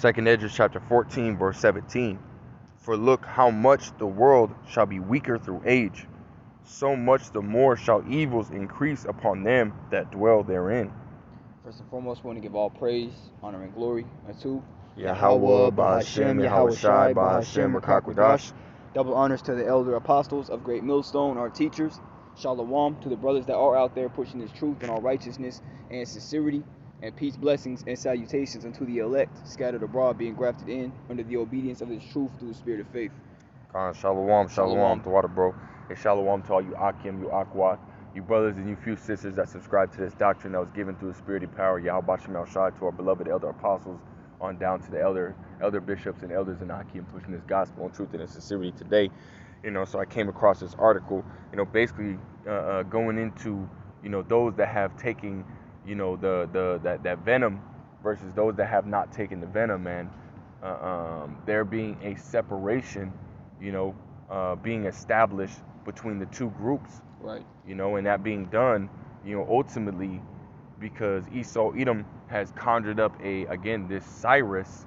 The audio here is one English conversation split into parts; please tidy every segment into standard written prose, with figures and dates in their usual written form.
Second Esdras chapter 14, verse 17. For look how much the world shall be weaker through age, so much the more shall evils increase upon them that dwell therein. First and foremost, we want to give all praise, honor, and glory unto Yahweh, Bahashem, Yahweh Shai, Bahashem, Rakakwadash. Double honors to the elder apostles of Great Millstone, our teachers. Shalom to the brothers that are out there pushing this truth and all righteousness and sincerity. And peace, blessings, and salutations unto the elect, scattered abroad, being grafted in under the obedience of this truth through the spirit of faith. Shalom to water, bro. And shalom to all you Akim, you Aquat, you brothers and you few sisters that subscribe to this doctrine that was given through the spirit and power, Yahweh Shem Shai, to our beloved elder apostles, on down to the elder bishops and elders in Akim pushing this gospel and truth and sincerity today. So I came across this article, basically going into, those that have taken, that venom versus those that have not taken the venom, man. There being a separation, being established between the two groups, right? And that being done, ultimately, because Esau Edom has conjured up this Cyrus,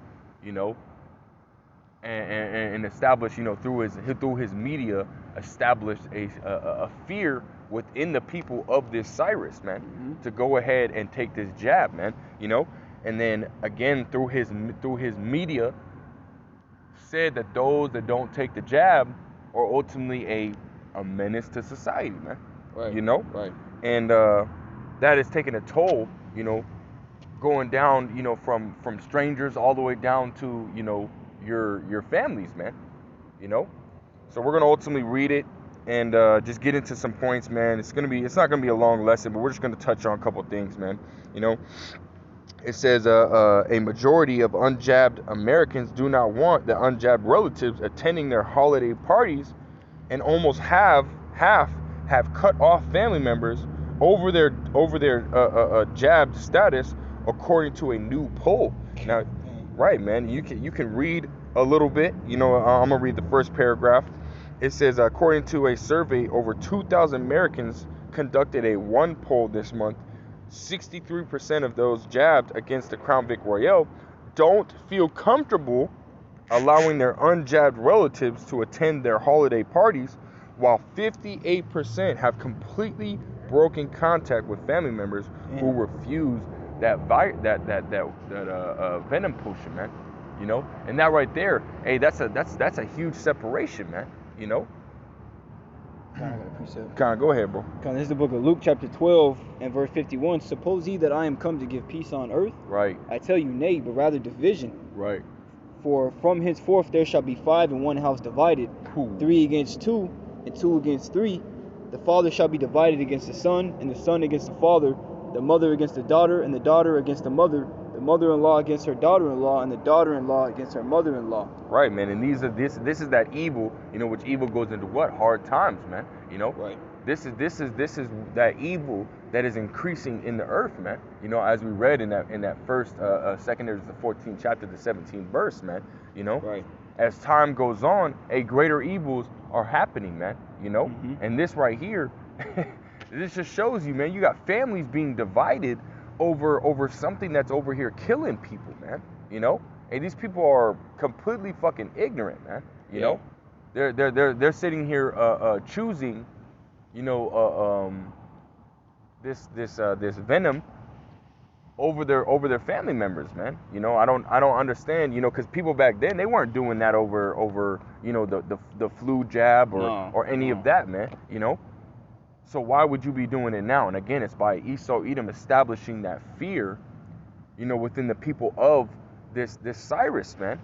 and established, through his media, established a fear within the people of this Cyrus, man, to go ahead and take this jab, man, and then again through his media said that those that don't take the jab are ultimately a menace to society, man, right? Right. And that is taking a toll, going down, from strangers all the way down to, your families, man, So we're gonna ultimately read it and just get into some points, man. It's not gonna be a long lesson, but we're just gonna touch on a couple things, man. It says a majority of unjabbed Americans do not want the unjabbed relatives attending their holiday parties, and almost half have cut off family members over their jabbed status, according to a new poll. Now, right, man, you can read a little bit. I'm gonna read the first paragraph. It says, according to a survey, over 2,000 Americans conducted a one poll this month. 63% of those jabbed against the Crown Vic Royale don't feel comfortable allowing their unjabbed relatives to attend their holiday parties, while 58% have completely broken contact with family members who refuse that venom potion, man. And that right there, hey, that's a huge separation, man. Go ahead, bro. This is the book of Luke, chapter 12, and verse 51. Suppose ye that I am come to give peace on earth? Right. I tell you, nay, but rather division. Right. For from henceforth there shall be 5 in one house divided, 3 against 2, and 2 against 3. The father shall be divided against the son, and the son against the father, the mother against the daughter, and the daughter against the mother-in-law against her daughter-in-law, and the daughter-in-law against her mother-in-law. Right, man. And this is that evil, which evil goes into what? Hard times, man. Right. This is that evil that is increasing in the earth, man. As we read in that first Second Esdras, the 14th chapter, the 17th verse, man. Right. As time goes on, greater evils are happening, man. And this right here, this just shows you, man. You got families being divided over something that's over here killing people, man. And these people are completely fucking ignorant, man. They're sitting here choosing, this venom over their family members, man. I don't understand, because people back then, they weren't doing that over the flu jab or any of that, man. So why would you be doing it now? And again, it's by Esau Edom establishing that fear, within the people of this Cyrus, man.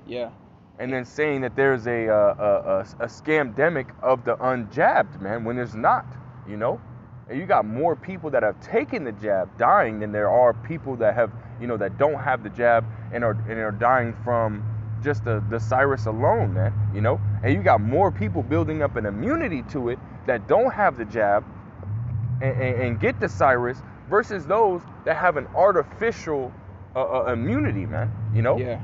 Yeah. And then saying that there's a scamdemic of the unjabbed, man, when there's not. And you got more people that have taken the jab dying than there are people that have, that don't have the jab and are dying from just the Cyrus alone, man. And you got more people building up an immunity to it that don't have the jab and get the Cyrus versus those that have an artificial immunity, man.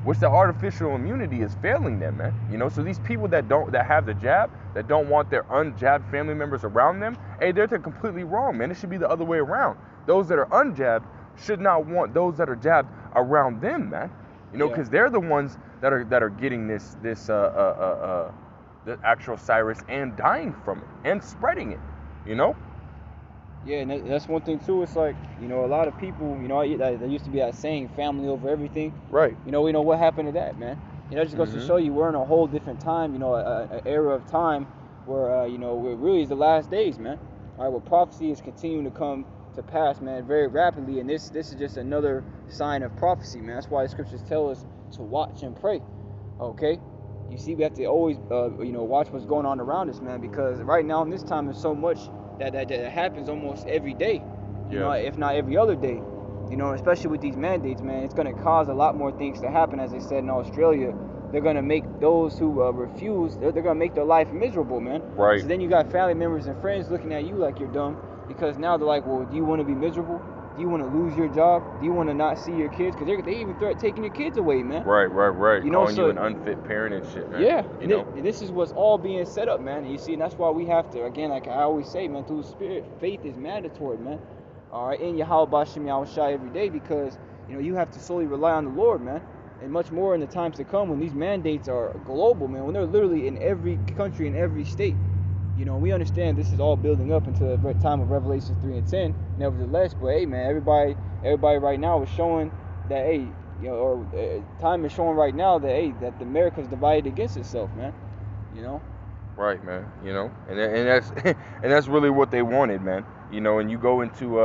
Which the artificial immunity is failing them, man. So these people that have the jab, that don't want their unjabbed family members around them, they're completely wrong, man. It should be the other way around. Those that are unjabbed should not want those that are jabbed around them, man. You know, Yeah. because they're the ones that are getting the actual Cyrus and dying from it and spreading it. You know. Yeah, and that's one thing too. It's like, you know, a lot of people, you know, there used to be that saying, family over everything. Right. You know, we know what happened to that, man. You know, it just goes to show you we're in a whole different time, you know, an era of time where, you know, it really is the last days, man. All right, where prophecy is continuing to come to pass, man, very rapidly. And this is just another sign of prophecy, man. That's why the scriptures tell us to watch and pray, okay? You see, we have to always, you know, watch what's going on around us, man, because right now in this time there's so much that happens almost every day, you know, if not every other day, you know, especially with these mandates, man. It's going to cause a lot more things to happen. As they said in Australia, they're going to make those who refuse, they're going to make their life miserable, man. Right. So then you got family members and friends looking at you like you're dumb, because now they're like, well, do you want to be miserable? Do you want to lose your job? Do you want to not see your kids? Because they even threat taking your kids away, man. Right. You know, calling so, you an unfit parent and shit, man. Yeah, You know. and this is what's all being set up, man. And you see, and that's why we have to, again, like I always say, man, through the Spirit, faith is mandatory, man. All right, in Yahweh Bashim Yahushai every day, because, you know, you have to solely rely on the Lord, man. And much more in the times to come when these mandates are global, man, when they're literally in every country, in every state. You know, we understand this is all building up into the time of Revelation 3 and 10. Nevertheless, but hey, man, everybody right now is showing that, hey, you know, or time is showing right now that, hey, that America's divided against itself, man. You know. Right, man. You know, and that's and that's really what they wanted, man. You know, and you go into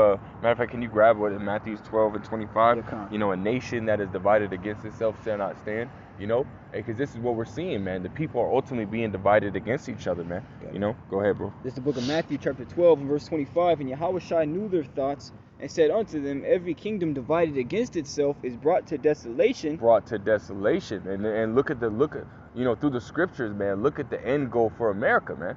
matter of fact, can you grab what in Matthew 12 and 25? Yeah, you know, a nation that is divided against itself shall not stand. You know, because this is what we're seeing, man. The people are ultimately being divided against each other, man. You know, go ahead, bro. This is the book of Matthew, chapter 12, and verse 25. And Yahushua knew their thoughts and said unto them, every kingdom divided against itself is brought to desolation. Brought to desolation, and look at you know, through the scriptures, man. Look at the end goal for America, man.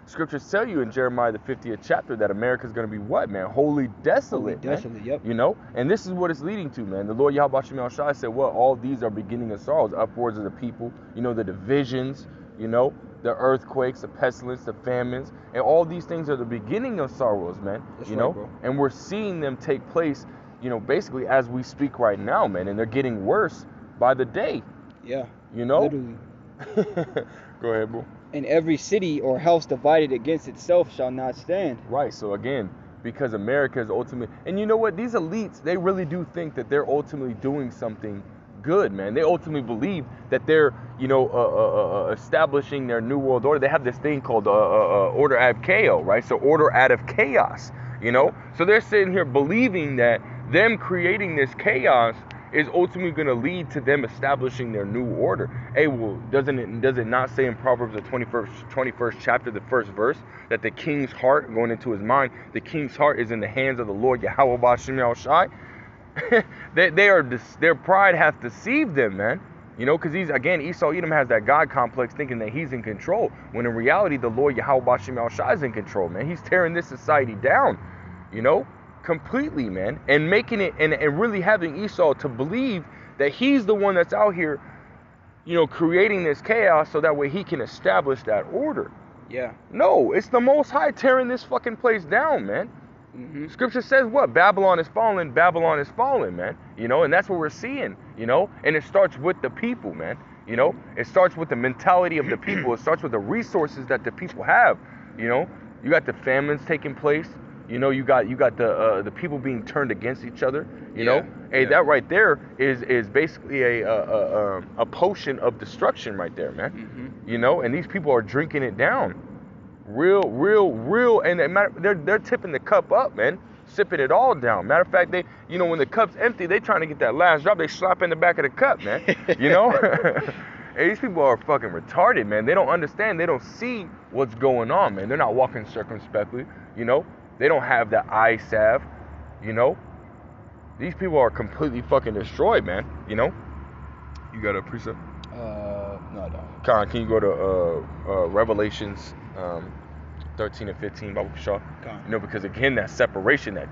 Scriptures tell you in Jeremiah the 50th chapter that America is going to be what, man? Wholly desolate, man. Yep. You know, and this is what it's leading to, man. The Lord Yahweh Shem Shai said, "What? All these are beginning of sorrows, upwards of the people. You know, the divisions. You know, the earthquakes, the pestilence, the famines, and all these things are the beginning of sorrows, man. That's you right, know, bro. and we're seeing them take place. You know, basically as we speak right now, man, and they're getting worse by the day. Yeah. You know. Literally. Go ahead, bro. And every city or house divided against itself shall not stand. Right. So again, because America is ultimately, and you know what? These elites, they really do think that they're ultimately doing something good, man. They ultimately believe that they're, you know, establishing their new world order. They have this thing called order out of chaos, right? So order out of chaos, you know. So they're sitting here believing that them creating this chaos is ultimately going to lead to them establishing their new order. Hey, well, does it not say in Proverbs the 21st chapter, the first verse, that the king's heart, going into his mind, the king's heart is in the hands of the Lord Yahweh Bashim Yahushai? Their pride hath deceived them, man. You know, because Esau Edom has that God complex, thinking that he's in control, when in reality the Lord Yahweh Bashim Yahushai is in control, man. He's tearing this society down, you know, completely, man, and making it and really having Esau to believe that he's the one that's out here, you know, creating this chaos so that way he can establish that order. Yeah. No, it's the Most High tearing this fucking place down, man. Mm-hmm. Scripture says what? Babylon is fallen, man. You know, and that's what we're seeing, you know, and it starts with the people, man. You know, it starts with the mentality of the people. It starts with the resources that the people have. You know, you got the famines taking place. You know, you got the people being turned against each other. You know, hey, that right there is basically a potion of destruction right there, man. Mm-hmm. You know, and these people are drinking it down, real, and they're tipping the cup up, man, sipping it all down. Matter of fact, they, you know, when the cup's empty, they trying to get that last drop. They slap in the back of the cup, man. You know. Hey, these people are fucking retarded, man. They don't understand. They don't see what's going on, man. They're not walking circumspectly, you know. They don't have that eye salve, you know. These people are completely fucking destroyed, man. You know. You got a precept? No, I don't. Khan, can you go to Revelations 13 and 15, Babu Shaw? You know, because again, that separation that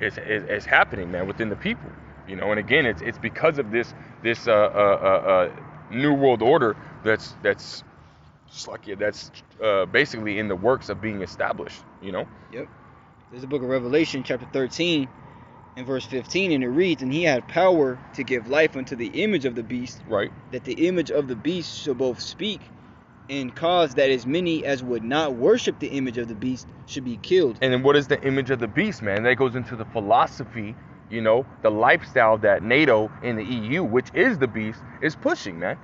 is happening, man, within the people. You know, and again, it's because of this new world order that's basically in the works of being established. You know. Yep. There's the book of Revelation, chapter 13, in verse 15, and it reads, "And he had power to give life unto the image of the beast, Right. that the image of the beast shall both speak, and cause that as many as would not worship the image of the beast should be killed." And then what is the image of the beast, man? That goes into the philosophy, the lifestyle that NATO and the EU, which is the beast, is pushing, man.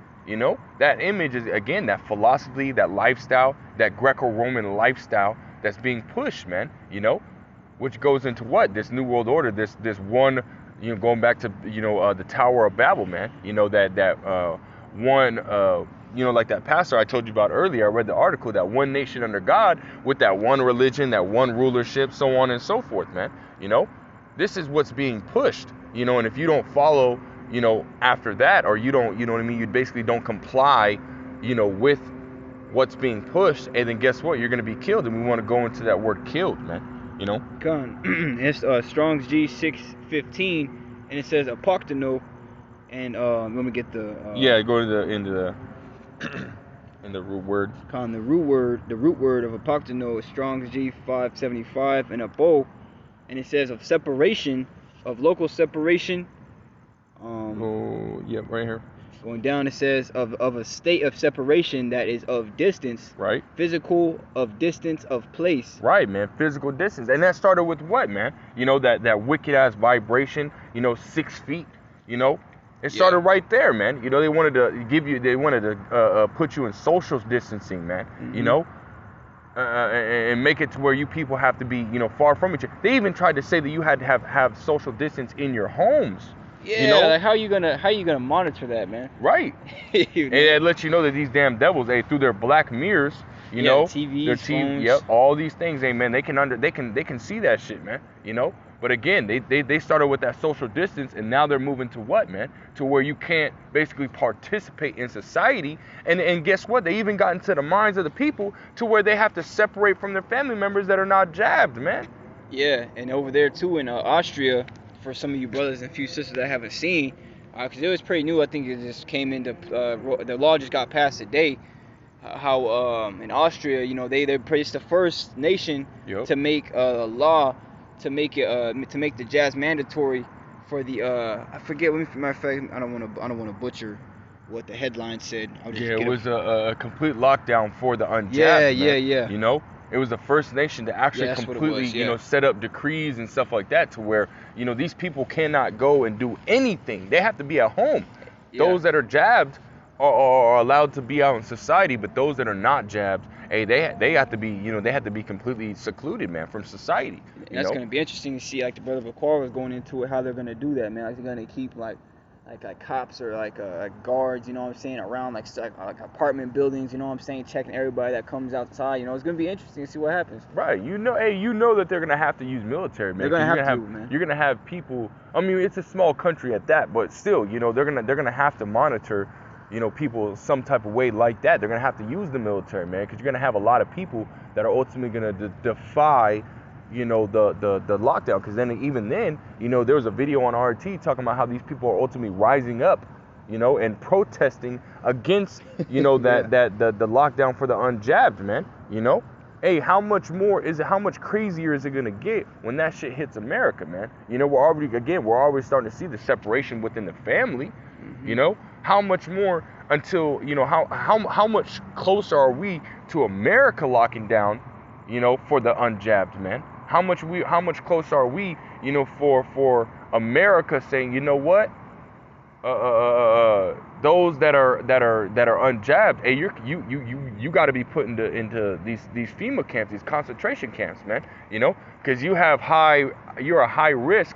That image is, again, that philosophy, that lifestyle, that Greco-Roman lifestyle that's being pushed, man, which goes into what? This New World Order, this one, going back to, the Tower of Babel, man, that one, like that pastor I told you about earlier, I read the article, that one nation under God with that one religion, that one rulership, so on and so forth, man. This is what's being pushed, and if you don't follow, after that, or you don't, you basically don't comply, with what's being pushed, and then guess what? You're going to be killed, and we want to go into that word killed, man, It's Strong's G615, and it says apoktano, and let me get the... go to into the in the root word. The root word of apoktano is Strong's G575, and apo, and it says of separation, of local separation. Right here. Going down, it says of a state of separation that is of distance. Right. Physical, of distance, of place. Right, man. Physical distance. And that started with what, man? That wicked ass vibration, 6 feet, It started right there, man. They wanted to put you in social distancing, man. And make it to where you people have to be, far from each other. They even tried to say that you had to have social distance in your homes. Yeah, like how you gonna monitor that, man? Right. And it lets you know that these damn devils, through their black mirrors, TVs, their phones. Yep, all these things, man, they can see that shit, man. But again, they started with that social distance, and now they're moving to what, man? To where you can't basically participate in society. And guess what? They even got into the minds of the people to where they have to separate from their family members that are not jabbed, man. Yeah, and over there too in Austria, for some of you brothers and few sisters that I haven't seen, because it was pretty new. I think it just came into the law just got passed today. How in Austria, they're it's the first nation to make a law to make the jazz mandatory for the I forget. Matter of fact, I don't want to butcher what the headline said. It was a complete lockdown for the unjabbed. Yeah. It was the first nation to actually completely, set up decrees and stuff like that to where, these people cannot go and do anything. They have to be at home. Yeah. Those that are jabbed are allowed to be out in society, but those that are not jabbed, they have to be, they have to be completely secluded, man, from society. And that's going to be interesting to see, like the brother Bakar was going into it, how they're going to do that, man. Like they're going to keep like cops or like guards, around like apartment buildings, checking everybody that comes outside. It's gonna be interesting to see what happens. Right, that they're gonna have to use military, man. They're gonna have to, man. You're gonna have people. I mean, it's a small country at that, but still, they're gonna have to monitor, people some type of way like that. They're gonna have to use the military, man, because you're gonna have a lot of people that are ultimately gonna defy the lockdown, because then even then, there was a video on RT talking about how these people are ultimately rising up, and protesting against, the lockdown for the unjabbed, man. How much more is it? How much crazier is it gonna get when that shit hits America, man? We're already starting to see the separation within the family. How much more until how much closer are we to America locking down, for the unjabbed, man? How much closer are we, for America saying, what? Those that are unjabbed, you got to be put into these FEMA camps, these concentration camps, man. Because you're a high risk,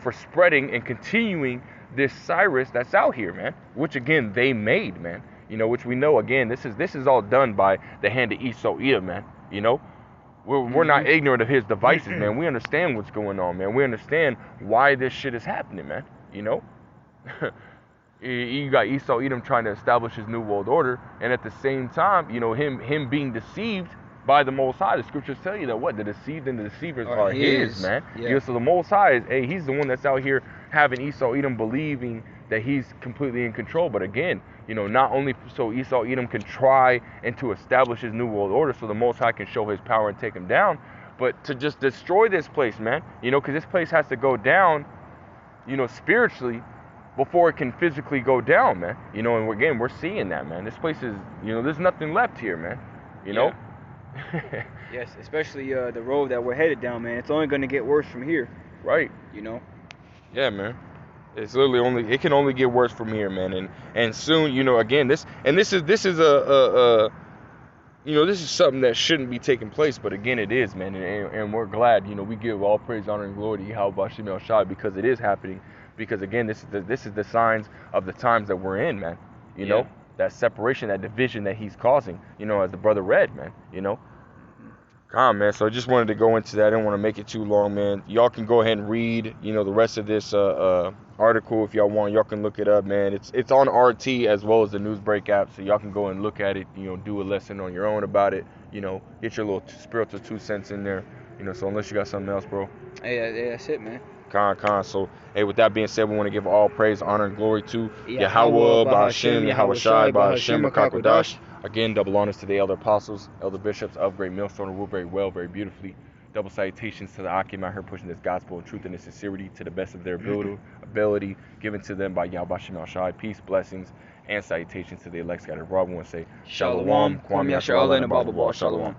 for spreading and continuing this virus that's out here, man. Which again they made, man. Which we know, again, this is all done by the hand of Esau Edom, man. We're not ignorant of his devices, man. We understand what's going on, man. We understand why this shit is happening, man. You got Esau Edom trying to establish his new world order, and at the same time, him being deceived by the Most High. The scriptures tell you that the deceived and the deceivers are his, man. Yeah. So the Most High is, he's the one that's out here having Esau Edom believing that he's completely in control. But again, not only so Esau Edom can try and to establish his new world order, so the Most High can show his power and take him down, but to just destroy this place, man. You know, because this place has to go down, you know, spiritually before it can physically go down, man. You know, and again, we're seeing that, man. This place is, you know, there's nothing left here, man. You know? Yes, especially the road that we're headed down, man. It's only gonna get worse from here. Right. You know? Yeah, man. It's literally it can only get worse from here, man. And soon, you know, again, this is a you know, this is something that shouldn't be taking place, but again, it is, man. And we're glad, you know, we give all praise, honor, and glory to Yahweh Hashem El Shaddai because it is happening. Because again, this is the signs of the times that we're in, man. You know, that separation, that division that he's causing, you know, as the brother read, man. You know. Man, so I just wanted to go into that. I didn't want to make it too long, man. Y'all can go ahead and read, you know, the rest of this article if y'all want. Y'all can look it up, man. It's on RT as well as the Newsbreak app, so y'all can go and look at it, you know, do a lesson on your own about it, you know, get your little spiritual 2 cents in there, you know. So unless you got something else, bro. Hey, that's it, man. So, hey, with that being said, we want to give all praise, honor, and glory to Yahweh, Bahashem, Yahweh Shai, Bahashem, Makakodash. Again, double honors to the elder apostles, elder bishops of Great Millstone, who rule very well, very beautifully. Double salutations to the Akim out here pushing this gospel and truth and sincerity to the best of their ability given to them by Yahweh Shem Al Shai. Peace, blessings, and salutations to the elect scattered abroad. We want to say Shalom, Kwame Yasharallah, and Abba Shalom.